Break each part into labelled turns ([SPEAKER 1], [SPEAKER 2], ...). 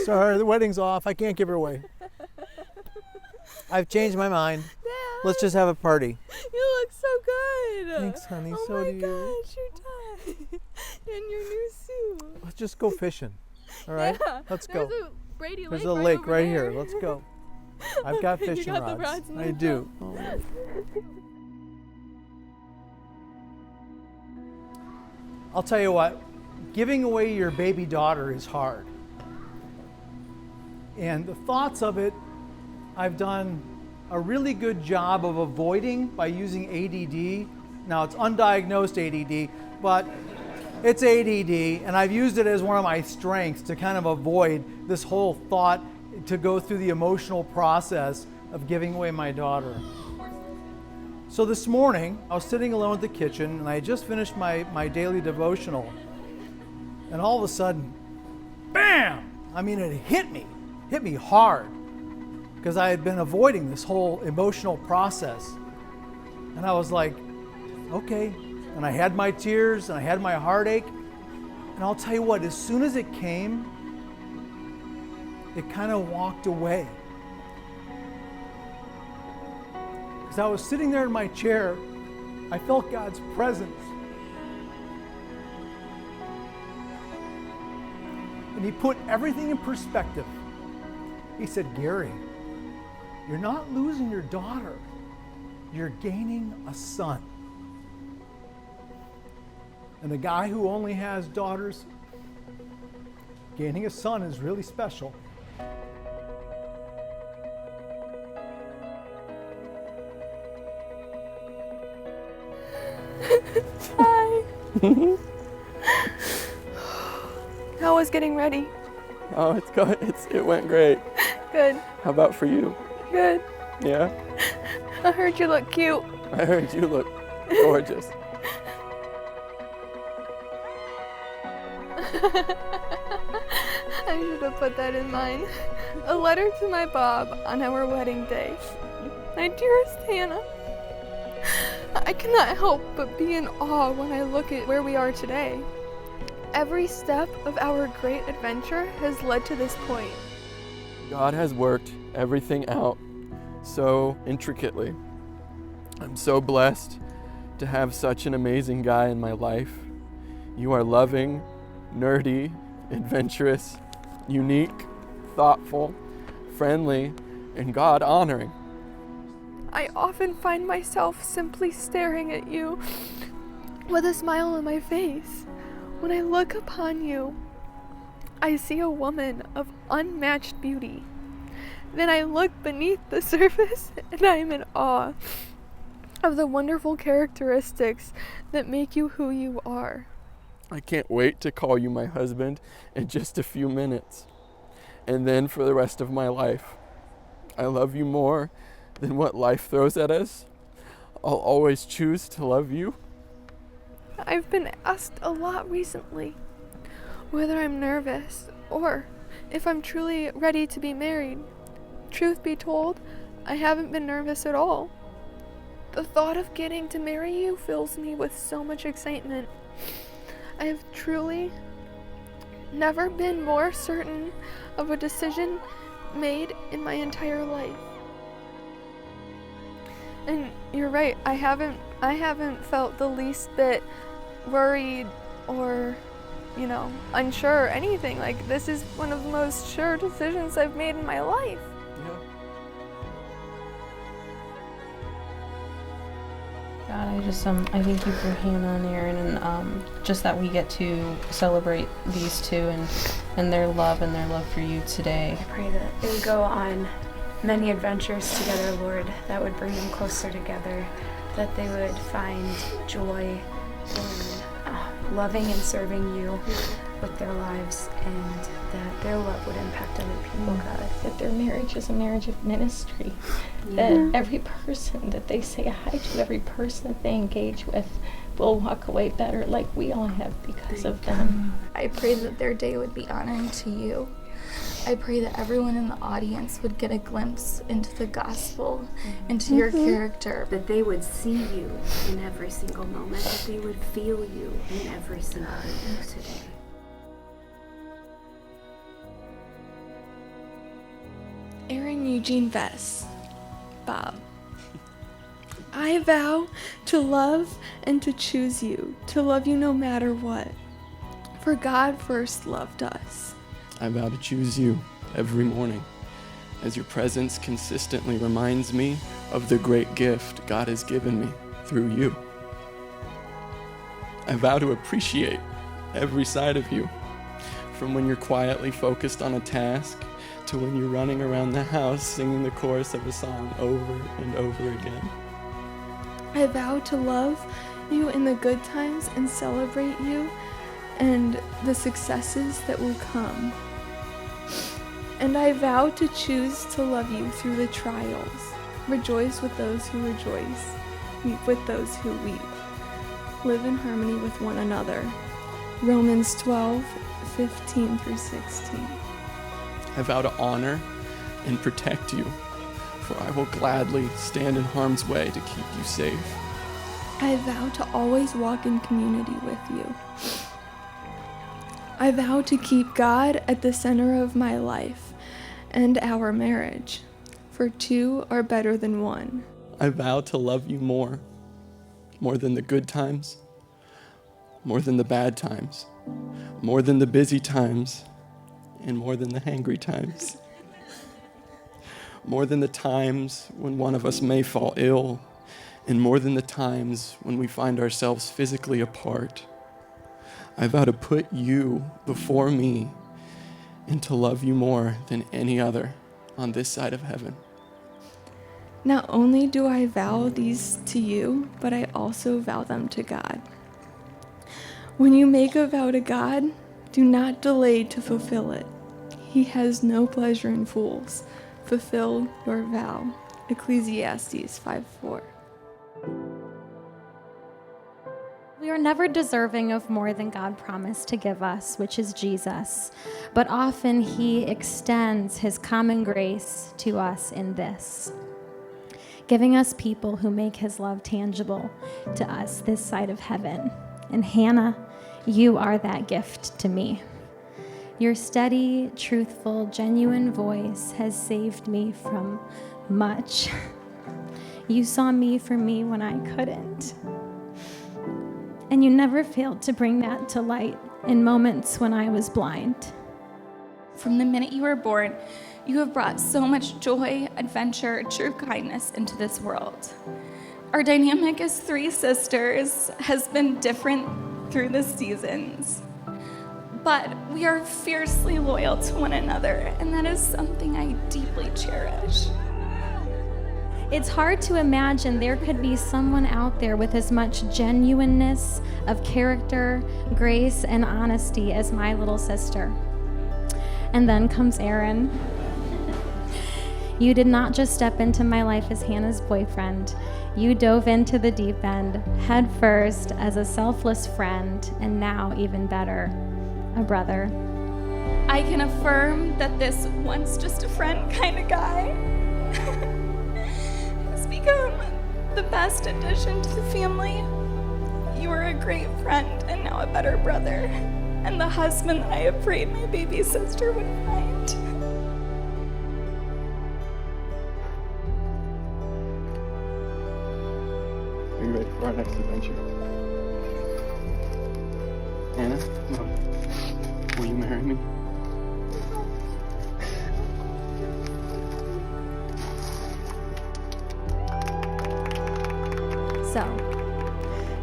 [SPEAKER 1] Sorry, the wedding's off. I can't give her away. I've changed my mind.
[SPEAKER 2] Dad,
[SPEAKER 1] Let's just have a party.
[SPEAKER 2] you look so good.
[SPEAKER 1] Thanks, honey.
[SPEAKER 2] Oh
[SPEAKER 1] So
[SPEAKER 2] my
[SPEAKER 1] do you.
[SPEAKER 2] gosh, your tie and your new suit.
[SPEAKER 1] Let's just go fishing. All right?
[SPEAKER 2] Yeah,
[SPEAKER 1] Let's go.
[SPEAKER 2] There's a Brady
[SPEAKER 1] There's
[SPEAKER 2] Lake
[SPEAKER 1] a
[SPEAKER 2] right
[SPEAKER 1] lake
[SPEAKER 2] over
[SPEAKER 1] right
[SPEAKER 2] there.
[SPEAKER 1] here. Let's go. I've got fishing
[SPEAKER 2] You got the
[SPEAKER 1] rods.
[SPEAKER 2] rods and
[SPEAKER 1] I
[SPEAKER 2] the
[SPEAKER 1] do. I'll tell you what, giving away your baby daughter is hard. And the thoughts of it, I've done a really good job of avoiding by using ADD. Now it's undiagnosed ADD, but it's ADD, and I've used it as one of my strengths to kind of avoid this whole thought to go through the emotional process of giving away my daughter. So this morning, I was sitting alone at the kitchen, and I had just finished my daily devotional, and all of a sudden, bam! I mean, it hit me hard, because I had been avoiding this whole emotional process. And I was like, okay. And I had my tears, and I had my heartache, and I'll tell you what, as soon as it came, it kind of walked away. As I was sitting there in my chair, I felt God's presence. And He put everything in perspective. He said, Gary, you're not losing your daughter. You're gaining a son. And the guy who only has daughters, gaining a son is really special.
[SPEAKER 2] Hi. How was getting ready?
[SPEAKER 3] Oh, it went great.
[SPEAKER 2] Good.
[SPEAKER 3] How about for you?
[SPEAKER 2] Good.
[SPEAKER 3] Yeah?
[SPEAKER 2] I heard you look cute.
[SPEAKER 3] I heard you look gorgeous.
[SPEAKER 2] I should have put that in mine. A letter to my Bob on our wedding day. My dearest Hannah, I cannot help but be in awe when I look at where we are today. Every step of our great adventure has led to this point.
[SPEAKER 3] God has worked everything out so intricately. I'm so blessed to have such an amazing guy in my life. You are loving, nerdy, adventurous, unique, thoughtful, friendly, and God-honoring.
[SPEAKER 2] I often find myself simply staring at you with a smile on my face. When I look upon you, I see a woman of unmatched beauty. Then I look beneath the surface and I am in awe of the wonderful characteristics that make you who you are.
[SPEAKER 3] I can't wait to call you my husband in just a few minutes, and then for the rest of my life. I love you more than what life throws at us. I'll always choose to love you.
[SPEAKER 2] I've been asked a lot recently whether I'm nervous or if I'm truly ready to be married. Truth be told, I haven't been nervous at all. The thought of getting to marry you fills me with so much excitement. I have truly never been more certain of a decision made in my entire life. And you're right, I haven't felt the least bit worried or, unsure or anything. Like, this is one of the most sure decisions I've made in my life.
[SPEAKER 3] Yeah.
[SPEAKER 4] God, I thank you for Hannah and Aaron, and just that we get to celebrate these two and their love for you today.
[SPEAKER 5] I pray that they would go on many adventures together, Lord, that would bring them closer together, that they would find joy in loving and serving you with their lives, and that their love would impact other people, God.
[SPEAKER 4] That their marriage is a marriage of ministry. That every person that they say hi to, every person that they engage with, will walk away better like we all have because of them.
[SPEAKER 6] I pray that their day would be honoring to you. I pray that everyone in the audience would get a glimpse into the gospel, into your character.
[SPEAKER 7] That they would see you in every single moment, that they would feel you in every single moment today.
[SPEAKER 2] Aaron Eugene Vess, Bob. I vow to love and to choose you, to love you no matter what. For God first loved us.
[SPEAKER 3] I vow to choose you every morning, as your presence consistently reminds me of the great gift God has given me through you. I vow to appreciate every side of you, from when you're quietly focused on a task to when you're running around the house singing the chorus of a song over and over again.
[SPEAKER 2] I vow to love you in the good times and celebrate you and the successes that will come. And I vow to choose to love you through the trials. Rejoice with those who rejoice, weep with those who weep. Live in harmony with one another. Romans 12:15 through 16.
[SPEAKER 3] I vow to honor and protect you, for I will gladly stand in harm's way to keep you safe.
[SPEAKER 2] I vow to always walk in community with you. I vow to keep God at the center of my life and our marriage, for two are better than one.
[SPEAKER 3] I vow to love you more than the good times, more than the bad times, more than the busy times, and more than the hangry times. More than the times when one of us may fall ill, and more than the times when we find ourselves physically apart. I vow to put you before me and to love you more than any other on this side of heaven.
[SPEAKER 2] Not only do I vow these to you, but I also vow them to God. When you make a vow to God, do not delay to fulfill it. He has no pleasure in fools. Fulfill your vow. Ecclesiastes 5:4.
[SPEAKER 8] We are never deserving of more than God promised to give us, which is Jesus. But often he extends his common grace to us in this, giving us people who make his love tangible to us this side of heaven. And Hannah, you are that gift to me. Your steady, truthful, genuine voice has saved me from much. You saw me for me when I couldn't. And you never failed to bring that to light in moments when I was blind.
[SPEAKER 6] From the minute you were born, you have brought so much joy, adventure, true kindness into this world. Our dynamic as three sisters has been different through the seasons, but we are fiercely loyal to one another, and that is something I deeply cherish.
[SPEAKER 8] It's hard to imagine there could be someone out there with as much genuineness of character, grace, and honesty as my little sister. And then comes Aaron. You did not just step into my life as Hannah's boyfriend. You dove into the deep end, head first, as a selfless friend, and now, even better, a brother.
[SPEAKER 6] I can affirm that this once just a friend kind of guy has become the best addition to the family. You are a great friend and now a better brother, and the husband that I have prayed my baby sister would find.
[SPEAKER 3] Are you ready for our next adventure? Anna, will you marry me?
[SPEAKER 8] So,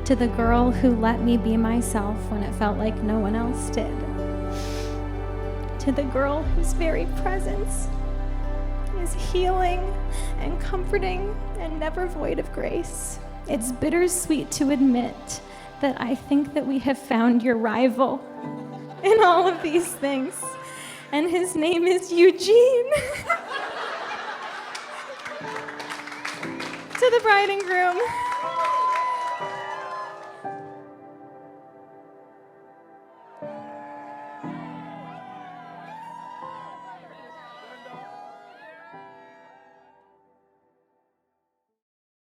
[SPEAKER 8] to the girl who let me be myself when it felt like no one else did. To the girl whose very presence is healing and comforting and never void of grace. It's bittersweet to admit that I think that we have found your rival in all of these things. And his name is Eugene. To the bride and groom.